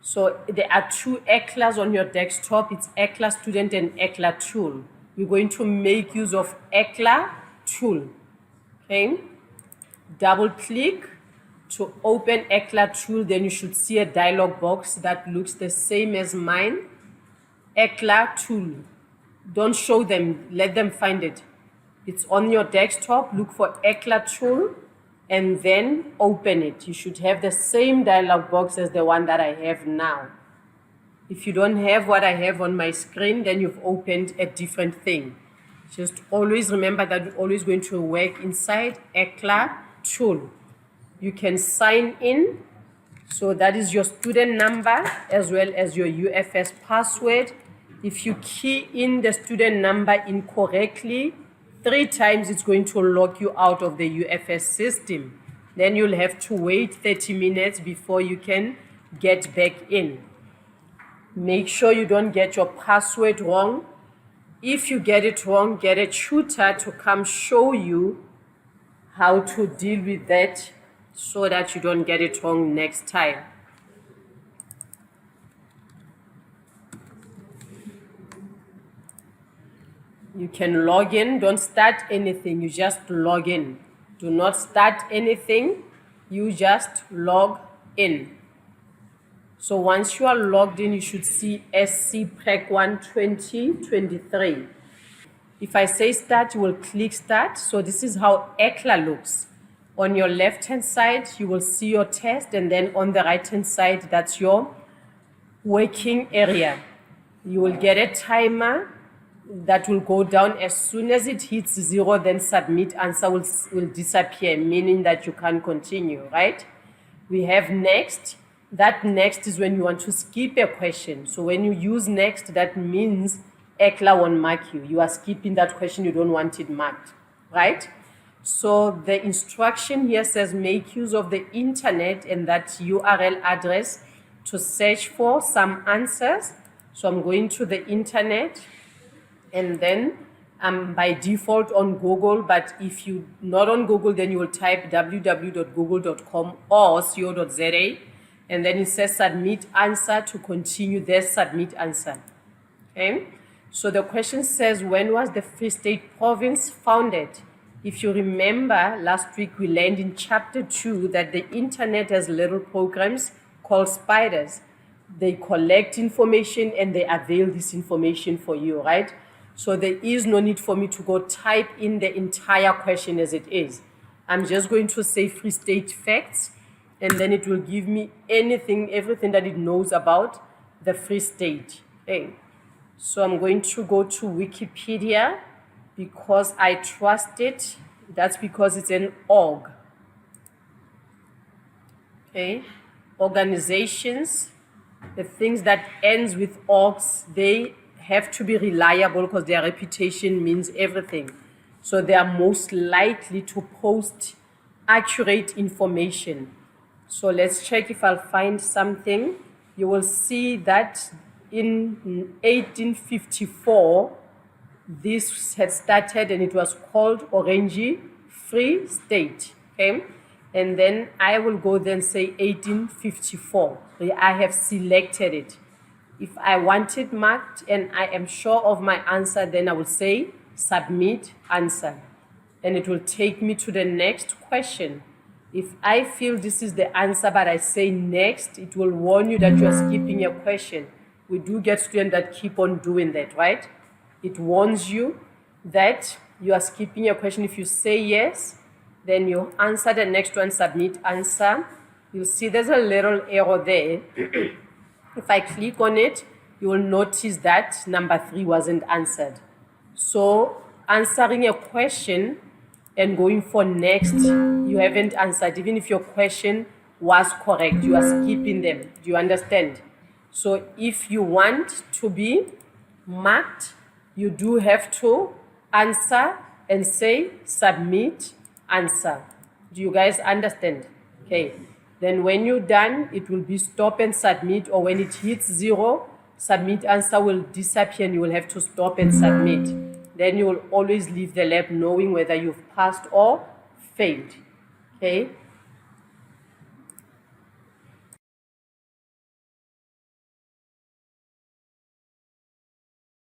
So there are two ECLAs on your desktop. It's ECLA Student and ECLA Tool. We're going to make use of ECLA Tool. Okay. Double click to open ECLA Tool. Then you should see a dialog box that looks the same as mine. ECLA Tool. Don't show them. Let them find it. It's on your desktop. Look for ECLA Tool and then open it. You should have the same dialog box as the one that I have now. If you don't have what I have on my screen, then you've opened a different thing. Just always remember that you're always going to work inside ECLA Tool. You can sign in. So that is your student number as well as your UFS password. If you key in the student number incorrectly 3 times, it's going to lock you out of the UFS system. Then you'll have to wait 30 minutes before you can get back in. Make sure you don't get your password wrong. If you get it wrong, get a tutor to come show you how to deal with that so that you don't get it wrong next time. You can log in. Don't start anything. You just log in. Do not start anything. You just log in. So once you are logged in, you should see SC Prec 1 2023. If I say start, you will click start. So this is how ECLA looks. On your left-hand side, you will see your test, and then on the right-hand side, that's your working area. You will get a timer that will go down. As soon as it hits 0, then submit answer will disappear, meaning that you can't continue, right? We have next. That next is when you want to skip a question. So when you use next, that means ECLA won't mark you. You are skipping that question. You don't want it marked, right? So the instruction here says make use of the internet and that URL address to search for some answers. So I'm going to the internet, and then I'm by default on Google, but if you're not on Google, then you will type www.google.com or co.za, and then it says submit answer. To continue, there's submit answer. Okay, so the question says, when was the Free State Province founded? If you remember, last week we learned in chapter 2 that the internet has little programs called spiders. They collect information and they avail this information for you, right? So there is no need for me to go type in the entire question as it is. I'm just going to say Free State facts, and then it will give me everything that it knows about the Free State. Okay. So I'm going to go to Wikipedia because I trust it. That's because it's an org. Okay. Organizations, the things that ends with orgs, they have to be reliable because their reputation means everything. So they are most likely to post accurate information. So let's check if I'll find something. You will see that in 1854, this had started and it was called Orange Free State. Okay, and then I will go then say 1854. I have selected it. If I want it marked and I am sure of my answer, then I will say submit answer. And it will take me to the next question. If I feel this is the answer but I say next, it will warn you that you are skipping a question. We do get students that keep on doing that, right? It warns you that you are skipping a question. If you say yes, then you answer the next one, submit answer. You'll see there's a little arrow there. If I click on it, you will notice that number 3 wasn't answered. So answering a question and going for next, you haven't answered. Even if your question was correct, you are skipping them. Do you understand? So if you want to be marked, you do have to answer and say submit answer. Do you guys understand? Okay. Then when you're done, it will be stop and submit, or when it hits 0, submit answer will disappear and you will have to stop and submit. Then you will always leave the lab knowing whether you've passed or failed. Okay.